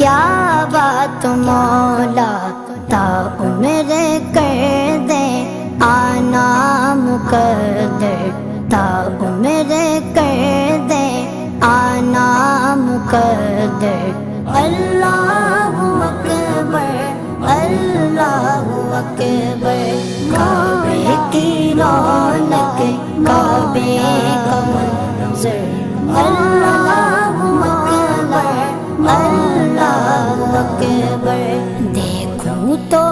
क्या बात मौला ता उम्र कर दे, आना मुकद्दर ता उम्र कर दे, आना मुकद्दर। अल्लाहु अकबर, अल्लाहु अकबर। काबे की रौनक, काबे का मंज़र। अल्लाहु अकबर, अल्लाहु अकबर। देखूं तो